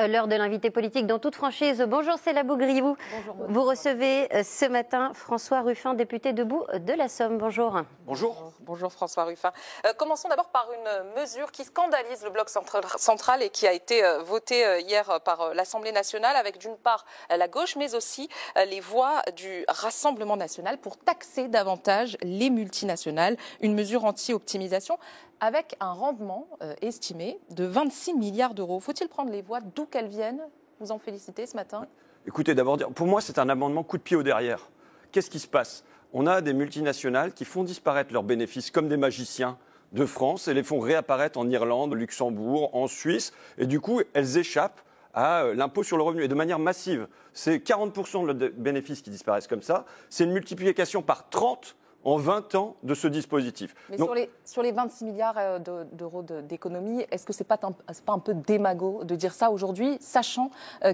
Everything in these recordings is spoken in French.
L'heure de l'invité politique dans toute franchise. Bonjour Céla Bougriou. Bonjour. Vous recevez ce matin François Ruffin, député debout de la Somme. Bonjour. Bonjour. Bonjour François Ruffin. Commençons d'abord par une mesure qui scandalise le bloc central et qui a été votée hier par l'Assemblée nationale avec d'une part la gauche mais aussi les voix du Rassemblement national pour taxer davantage les multinationales. Une mesure anti-optimisation avec un rendement estimé de 26 milliards d'euros. Faut-il prendre les voix d'où qu'elles viennent? Vous en félicitez ce matin? Écoutez, d'abord, pour moi, c'est un amendement coup de pied au derrière. Qu'est-ce qui se passe? On a des multinationales qui font disparaître leurs bénéfices comme des magiciens de France et les font réapparaître en Irlande, au Luxembourg, en Suisse. Et du coup, elles échappent à l'impôt sur le revenu et de manière massive. C'est 40% de leurs bénéfices qui disparaissent comme ça. C'est une multiplication par 30 en 20 ans de ce dispositif. Mais donc, sur les 26 milliards d'euros d'économie, est-ce que c'est pas un peu démago de dire ça aujourd'hui, sachant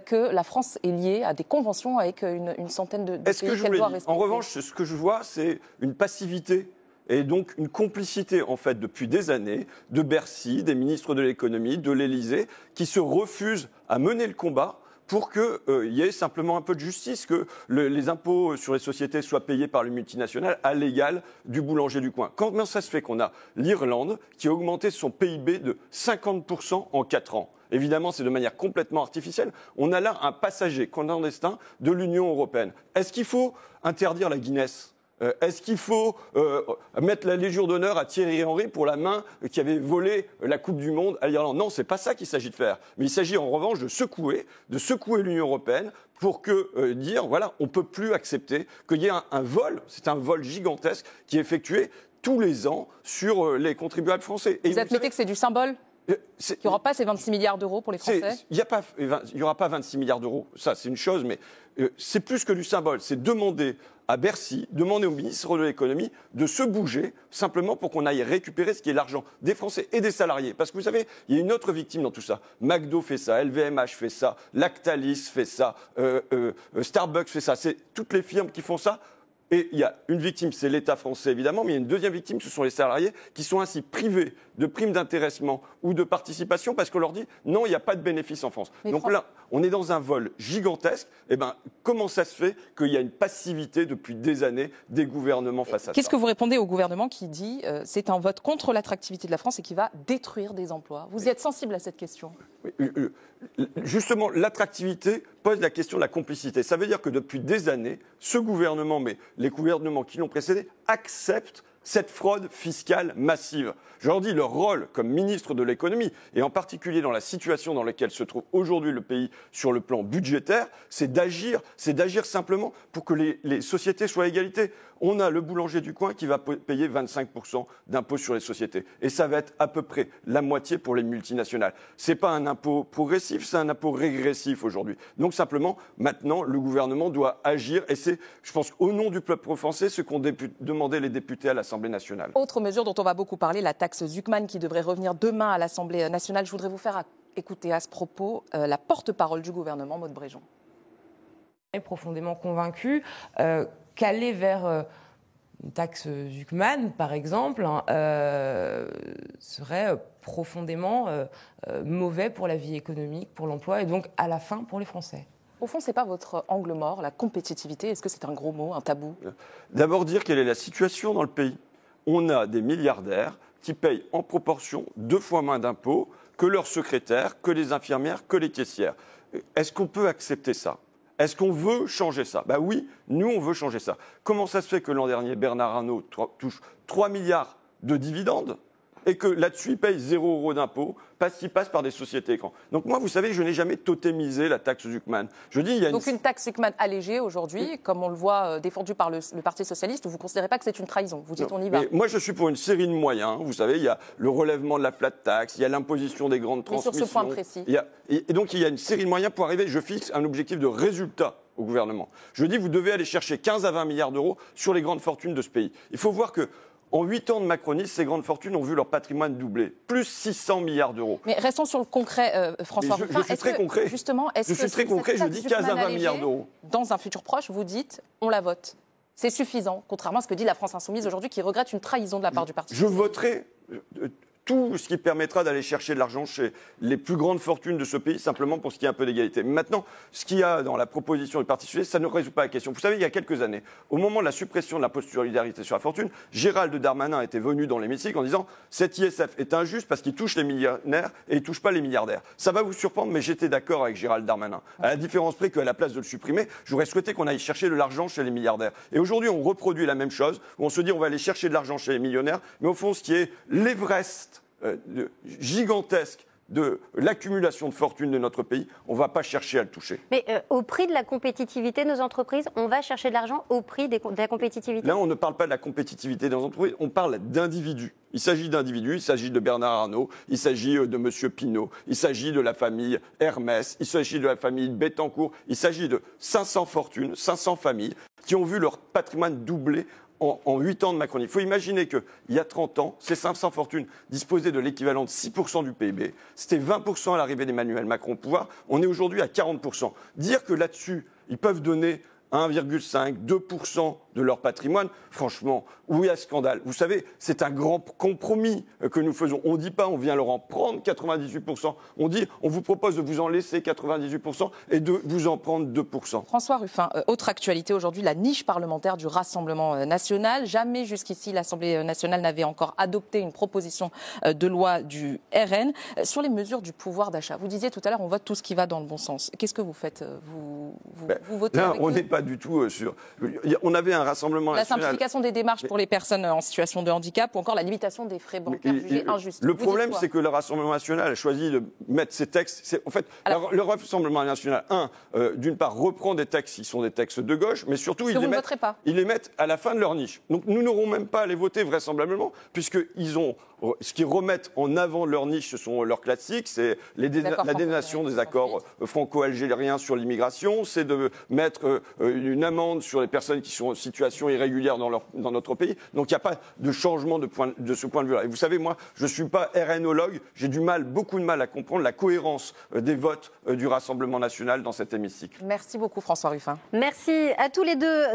que la France est liée à des conventions avec une centaine de pays qu'elle doit respecter? En revanche, ce que je vois, c'est une passivité et donc une complicité, en fait, depuis des années, de Bercy, des ministres de l'économie, de l'Élysée, qui se refusent à mener le combat pour qu'il y ait simplement un peu de justice, que les impôts sur les sociétés soient payés par les multinationales à l'égal du boulanger du coin. Comment ça se fait qu'on a l'Irlande qui a augmenté son PIB de 50% en 4 ans? Évidemment, c'est de manière complètement artificielle. On a là un passager clandestin de l'Union européenne. Est-ce qu'il faut interdire la Guinness ? Est-ce qu'il faut mettre la Légion d'honneur à Thierry Henry pour la main qui avait volé la Coupe du Monde à l'Irlande? Non, c'est pas ça qu'il s'agit de faire. Mais il s'agit en revanche de secouer l'Union européenne pour dire, voilà, on ne peut plus accepter qu'il y ait un vol, c'est un vol gigantesque qui est effectué tous les ans sur les contribuables français. Et vous admettez que c'est du symbole? Il n'y aura pas ces 26 milliards d'euros pour les Français? Il n'y aura pas 26 milliards d'euros, ça c'est une chose, mais c'est plus que du symbole. C'est demander à Bercy, demander au ministre de l'économie de se bouger simplement pour qu'on aille récupérer ce qui est l'argent des Français et des salariés. Parce que vous savez, il y a une autre victime dans tout ça. McDo fait ça, LVMH fait ça, Lactalis fait ça, Starbucks fait ça. C'est toutes les firmes qui font ça. Et il y a une victime, c'est l'État français évidemment, mais il y a une deuxième victime, ce sont les salariés qui sont ainsi privés de primes d'intéressement ou de participation parce qu'on leur dit non, il n'y a pas de bénéfice en France. Donc là, on est dans un vol gigantesque. Eh bien, comment ça se fait qu'il y a une passivité depuis des années des gouvernements face à ça? Qu'est-ce que vous répondez au gouvernement qui dit c'est un vote contre l'attractivité de la France et qui va détruire des emplois? Vous y êtes sensible à cette question? Justement, l'attractivité pose la question de la complicité. Ça veut dire que depuis des années, ce gouvernement, mais les gouvernements qui l'ont précédé, acceptent cette fraude fiscale massive. Je leur dis, leur rôle comme ministre de l'économie, et en particulier dans la situation dans laquelle se trouve aujourd'hui le pays sur le plan budgétaire, c'est d'agir simplement pour que les sociétés soient à égalité. On a le boulanger du coin qui va payer 25% d'impôt sur les sociétés. Et ça va être à peu près la moitié pour les multinationales. Ce n'est pas un impôt progressif, c'est un impôt régressif aujourd'hui. Donc simplement, maintenant, le gouvernement doit agir. Et c'est, je pense, au nom du peuple français, ce qu'ont demandé les députés à l'Assemblée nationale. Autre mesure dont on va beaucoup parler, la taxe Zuckman qui devrait revenir demain à l'Assemblée nationale. Je voudrais vous faire écouter à ce propos la porte-parole du gouvernement, Maud Bréjon. Je suis profondément convaincue qu'aller vers une taxe Zuckman, par exemple, serait profondément mauvais pour la vie économique, pour l'emploi et donc à la fin pour les Français. Au fond, ce n'est pas votre angle mort, la compétitivité. Est-ce que c'est un gros mot, un tabou? D'abord dire quelle est la situation dans le pays. On a des milliardaires qui payent en proportion 2 fois moins d'impôts que leurs secrétaires, que les infirmières, que les caissières. Est-ce qu'on peut accepter ça? Est-ce qu'on veut changer ça? Ben oui, nous, on veut changer ça. Comment ça se fait que l'an dernier, Bernard Arnault touche 3 milliards de dividendes et que là-dessus, il paye 0 € d'impôt parce qu'il passe par des sociétés écrans? Donc moi, vous savez, je n'ai jamais totémisé la taxe Zuckman. Je dis, Donc une taxe Zuckman allégée aujourd'hui, comme on le voit défendue par le Parti socialiste, vous ne considérez pas que c'est une trahison? Vous dites on y va. Mais moi, je suis pour une série de moyens. Vous savez, il y a le relèvement de la flat tax, il y a l'imposition des grandes transmissions. Mais sur ce point précis. Et donc, il y a une série de moyens pour arriver. Je fixe un objectif de résultat au gouvernement. Je dis, vous devez aller chercher 15 à 20 milliards d'euros sur les grandes fortunes de ce pays. Il faut voir que en 8 ans de macronisme, ces grandes fortunes ont vu leur patrimoine doubler. Plus 600 milliards d'euros. Mais restons sur le concret, François Ruffin. Je suis très concret. Justement, je suis très concret, je dis 15 à 20 milliards d'euros. Dans un futur proche, vous dites, on la vote. C'est suffisant, contrairement à ce que dit la France Insoumise aujourd'hui, qui regrette une trahison de la part du Parti. Je voterai tout ce qui permettra d'aller chercher de l'argent chez les plus grandes fortunes de ce pays, simplement pour ce qui est un peu d'égalité. Maintenant, ce qu'il y a dans la proposition du Parti socialiste, ça ne résout pas la question. Vous savez, il y a quelques années, au moment de la suppression de l'impôt de solidarité sur la fortune, Gérald Darmanin était venu dans l'hémicycle en disant « cet ISF est injuste parce qu'il touche les millionnaires et il ne touche pas les milliardaires ». Ça va vous surprendre, mais j'étais d'accord avec Gérald Darmanin. À la différence près qu'à la place de le supprimer, j'aurais souhaité qu'on aille chercher de l'argent chez les milliardaires. Et aujourd'hui, on reproduit la même chose, où on se dit on va aller chercher de l'argent chez les millionnaires, mais au fond, ce qui est l'Everest gigantesque de l'accumulation de fortune de notre pays, on ne va pas chercher à le toucher. Mais au prix de la compétitivité de nos entreprises, on va chercher de l'argent au prix de la compétitivité? Là, on ne parle pas de la compétitivité des entreprises, on parle d'individus. Il s'agit d'individus, il s'agit de Bernard Arnault, il s'agit de M. Pinault, il s'agit de la famille Hermès, il s'agit de la famille Bettencourt, il s'agit de 500 fortunes, 500 familles qui ont vu leur patrimoine doubler en 8 ans de Macronie. Il faut imaginer qu'il y a 30 ans, ces 500 fortunes disposaient de l'équivalent de 6% du PIB. C'était 20% à l'arrivée d'Emmanuel Macron au pouvoir. On est aujourd'hui à 40%. Dire que là-dessus, ils peuvent donner 1,5, 2% de leur patrimoine, franchement, où il y a scandale. Vous savez, c'est un grand compromis que nous faisons. On ne dit pas on vient leur en prendre 98%. On dit on vous propose de vous en laisser 98% et de vous en prendre 2%. François Ruffin, autre actualité aujourd'hui, la niche parlementaire du Rassemblement national. Jamais jusqu'ici l'Assemblée nationale n'avait encore adopté une proposition de loi du RN sur les mesures du pouvoir d'achat. Vous disiez tout à l'heure on vote tout ce qui va dans le bon sens. Qu'est-ce que vous faites vous votez là, avec on eux n'est pas du tout sur... On avait un Rassemblement national... La simplification des démarches pour les personnes en situation de handicap ou encore la limitation des frais bancaires jugés injustes. Le problème, c'est que le Rassemblement national a choisi de mettre ces textes... En fait, le Rassemblement national, d'une part, reprend des textes qui sont des textes de gauche, mais surtout, ils les mettent à la fin de leur niche. Donc nous n'aurons même pas à les voter vraisemblablement, puisqu'ils ont... Ce qu'ils remettent en avant de leur niche, ce sont leurs classiques, c'est la dénation des accords franco-algériens sur l'immigration, c'est de mettre une amende sur les personnes qui sont en situation irrégulière dans notre pays. Donc il n'y a pas de changement de ce point de vue-là. Et vous savez, moi, je ne suis pas RNologue, j'ai beaucoup de mal à comprendre la cohérence des votes du Rassemblement national dans cet hémicycle. Merci beaucoup François Ruffin. Merci à tous les deux.